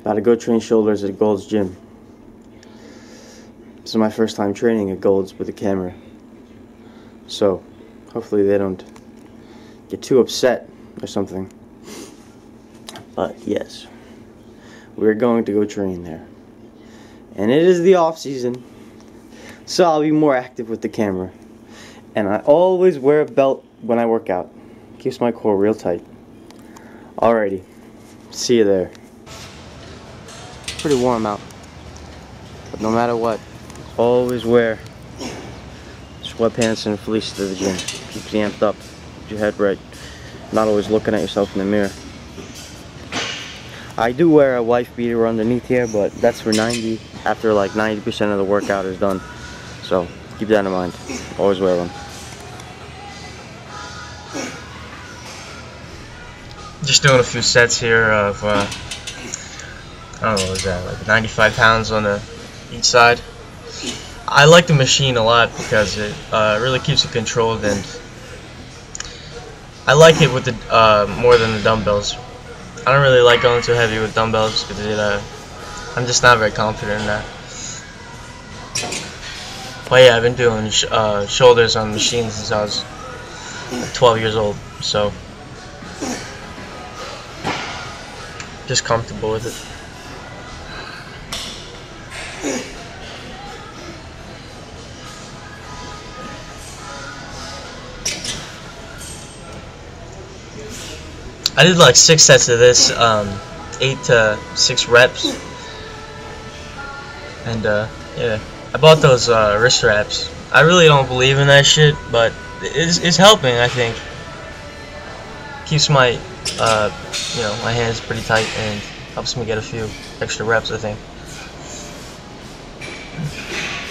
About to go train shoulders at Gold's gym. This is my first time training at Gold's with a camera. So, hopefully they don't get too upset or something. But yes, we're going to go train there. And it is the off season, so I'll be more active with the camera. And I always wear a belt when I work out. Keeps my core real tight. Alrighty, see you there. Pretty warm out, but no matter what, always wear sweatpants and fleece to the gym. Keeps you amped up, keeps your head right, not always looking at yourself in the mirror. I do wear a wife beater underneath here, but that's for 90, after like 90% of the workout is done. So keep that in mind, always wear one. Just doing a few sets here of I don't know, what is that, like 95 pounds on each side. I like the machine a lot because it really keeps it controlled, and I like it with the more than the dumbbells. I don't really like going too heavy with dumbbells because I'm just not very confident in that. But yeah, I've been doing shoulders on machines since I was like 12 years old, so just comfortable with it. I did like 6 sets of this, 8 to 6 reps, and yeah, I bought those wrist wraps. I really don't believe in that shit, but it's helping. I think keeps my you know, my hands pretty tight and helps me get a few extra reps, I think.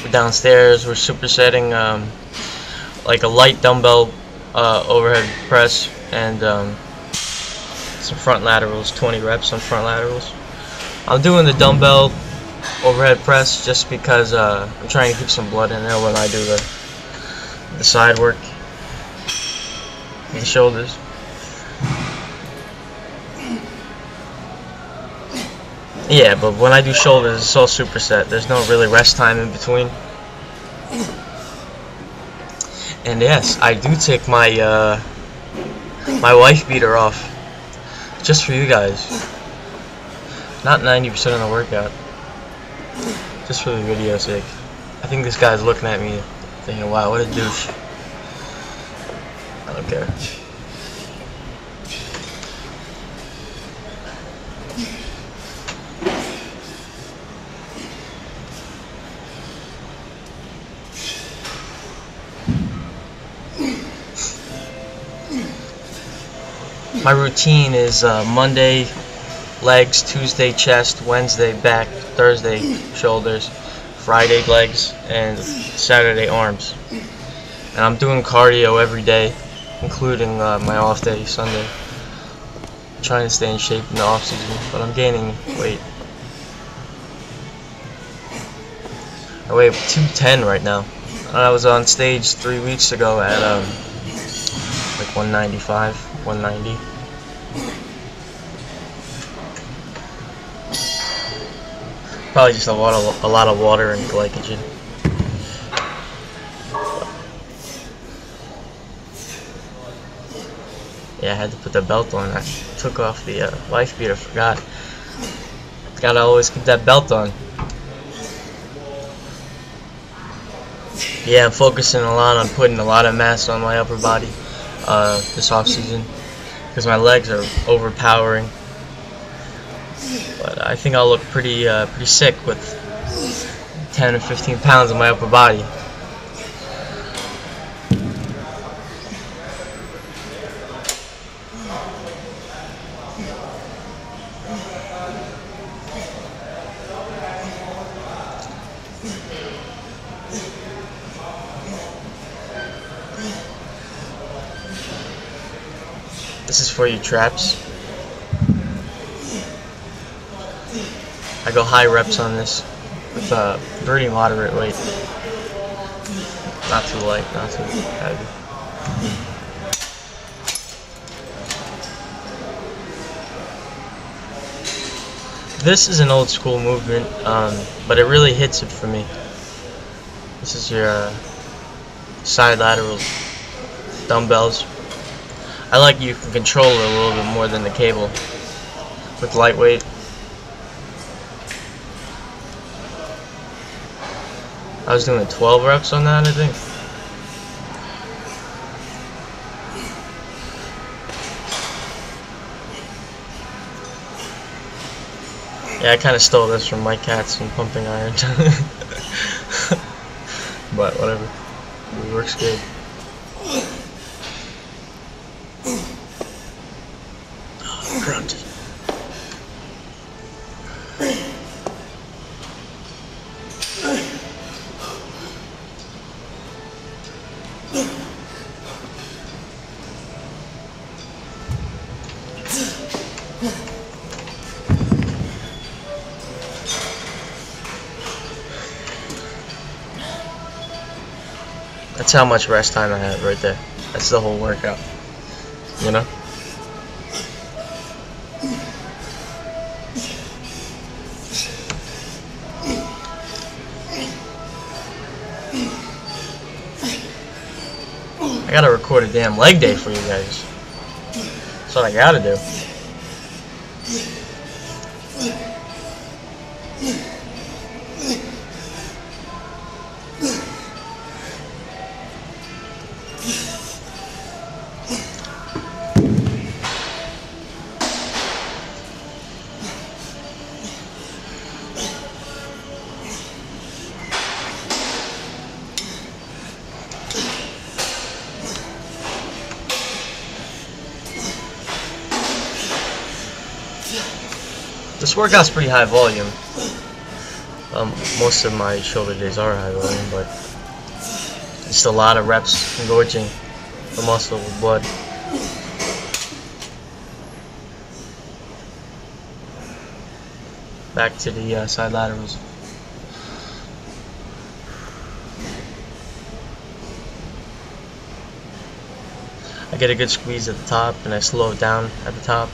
We're downstairs. We're supersetting like a light dumbbell overhead press and some front laterals, 20 reps on front laterals. I'm doing the dumbbell overhead press just because I'm trying to keep some blood in there when I do the side work, the shoulders. Yeah, but when I do shoulders, it's all superset. There's no really rest time in between. And yes, I do take my my wife beater off just for you guys. Not 90% of the workout, just for the video's sake. I think this guy's looking at me thinking, wow, what a douche. I don't care. My routine is Monday legs, Tuesday chest, Wednesday back, Thursday shoulders, Friday legs, and Saturday arms. And I'm doing cardio every day, including my off day, Sunday. I'm trying to stay in shape in the off season, but I'm gaining weight. I weigh 210 right now. I was on stage 3 weeks ago at like 195, 190. Probably just a lot of water and glycogen. Yeah, I had to put the belt on. I took off the wife beater. Forgot. Gotta always keep that belt on. Yeah, I'm focusing a lot on putting a lot of mass on my upper body this off season because my legs are overpowering. But I think I'll look pretty sick with 10 or 15 pounds on my upper body. This is for your traps. I go high reps on this with pretty moderate weight. Not too light, not too heavy. This is an old school movement, but it really hits it for me. This is your side lateral dumbbells. I like you can control it a little bit more than the cable with lightweight. I was doing 12 reps on that, I think. Yeah, I kind of stole this from Mike Katz and Pumping Iron. But whatever. It works good. Oh, grunt. That's how much rest time I had right there. That's the whole workout, you know? I gotta record a damn leg day for you guys. That's what I gotta do. This workout's pretty high volume. Most of my shoulder days are high volume, but just a lot of reps engorging the muscle with blood. Back to the side laterals. I get a good squeeze at the top and I slow it down at the top.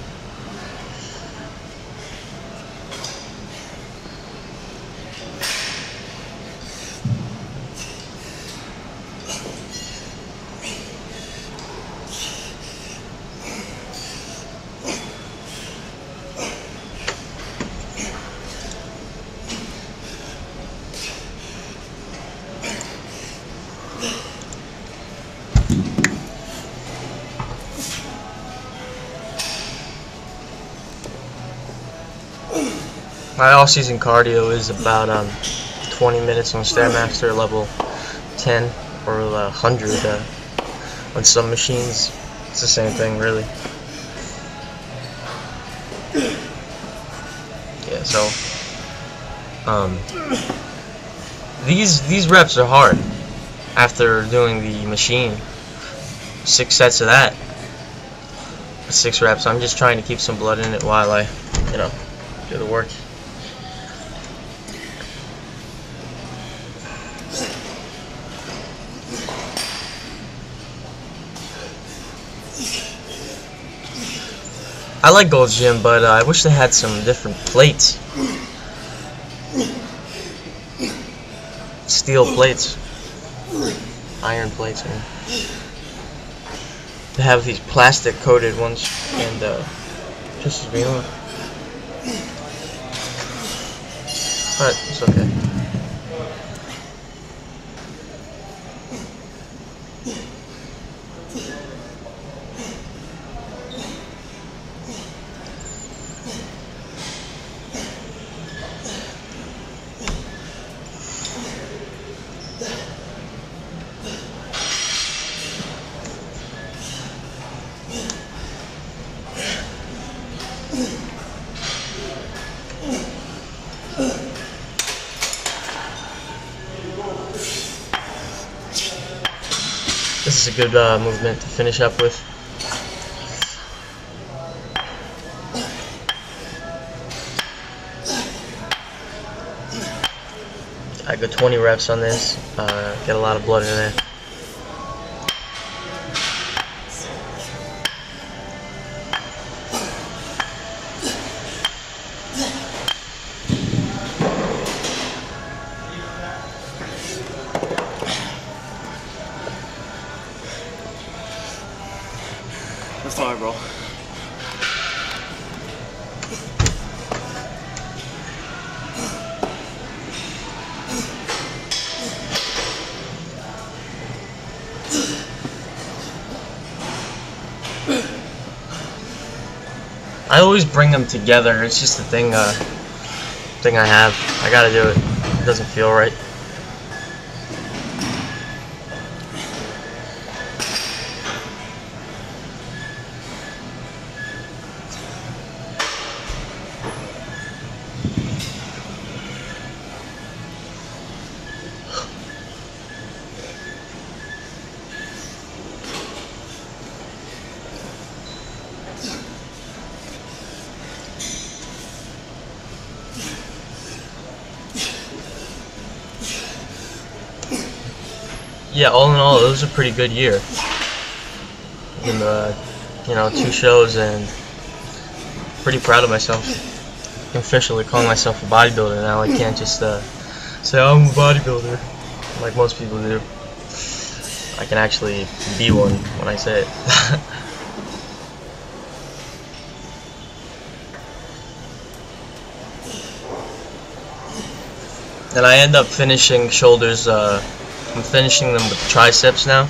My off-season cardio is about 20 minutes on Stairmaster level 10 or 100 on some machines. It's the same thing, really. Yeah, so these reps are hard after doing the machine. 6 sets of that. 6 reps. I'm just trying to keep some blood in it while I, do the work. I like Gold's Gym, but I wish they had some different plates. Steel plates. Iron plates, man. They have these plastic coated ones, and pisses me off. But it's okay. This is a good movement to finish up with. I go 20 reps on this, get a lot of blood in there. far, bro. I always bring them together. It's just a thing I have. I gotta do it. It doesn't feel right. Yeah, all in all, it was a pretty good year. In you know, 2 shows, and pretty proud of myself. I'm officially calling myself a bodybuilder now. I can't just say I'm a bodybuilder like most people do. I can actually be one when I say it. And I end up finishing shoulders. I'm finishing them with triceps now.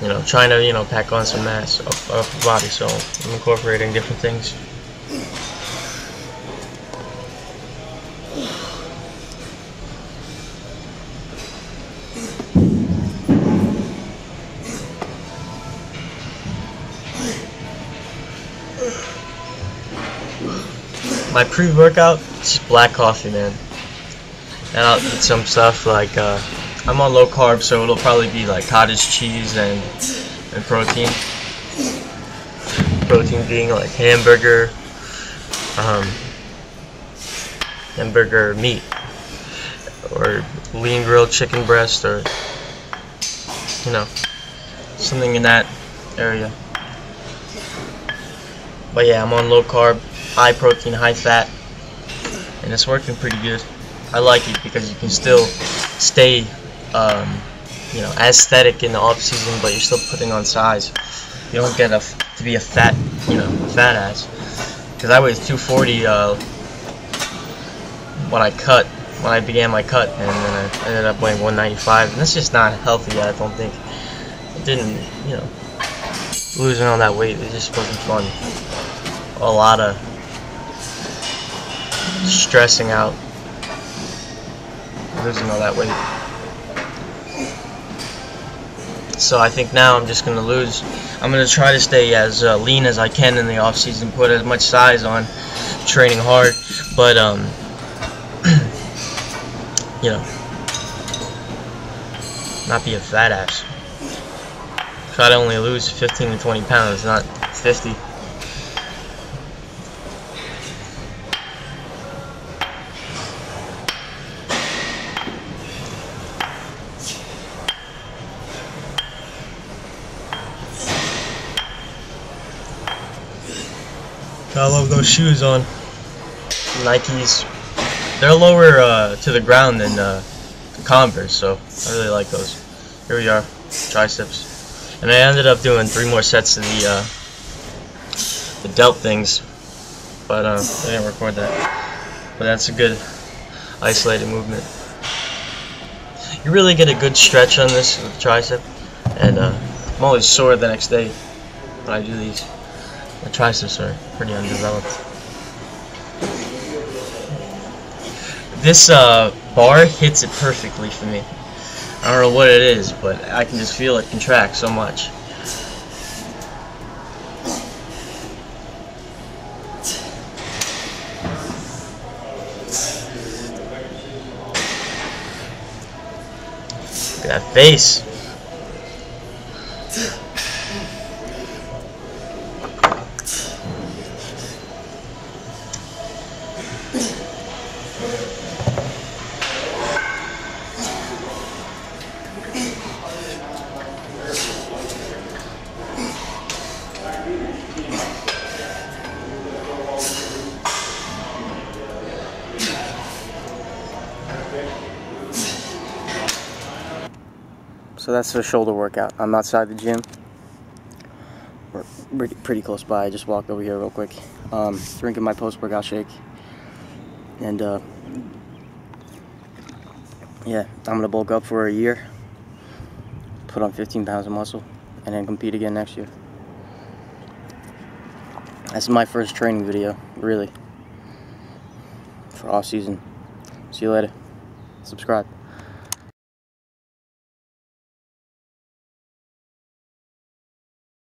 You know, trying to, you know, pack on some mass off the body, so I'm incorporating different things. My pre-workout is just black coffee, man. And I'll eat some stuff like, I'm on low carb, so it'll probably be like cottage cheese and protein. Protein being like hamburger meat, or lean grilled chicken breast, or, you know, something in that area. But yeah, I'm on low carb, high protein, high fat, and it's working pretty good. I like it because you can still stay, you know, aesthetic in the off season, but you're still putting on size. You don't get to be a fat, you know, fat ass. Because I weighed 240 when I began my cut, and then I ended up weighing 195, and that's just not healthy. I don't think. It didn't, you know, losing all that weight, it just wasn't fun. A lot of stressing out. Losing all that weight. So I think now I'm just gonna I'm gonna try to stay as lean as I can in the off season, put as much size on, training hard, but you know, not be a fat ass. Try to only lose 15 to 20 pounds, not 50. I love those shoes on. Nikes. They're lower to the ground than Converse, so I really like those. Here we are, triceps. And I ended up doing 3 more sets of the delt things, but I didn't record that. But that's a good isolated movement. You really get a good stretch on this with the tricep, and I'm always sore the next day when I do these. My triceps are pretty undeveloped. This bar hits it perfectly for me. I don't know what it is, but I can just feel it contract so much. Look at that face. So that's the shoulder workout. I'm outside the gym. We're pretty close by. I just walked over here real quick. Drinking my post-workout shake. And yeah, I'm gonna bulk up for a year, put on 15 pounds of muscle, and then compete again next year. That's my first training video, really, for off season. See you later. Subscribe.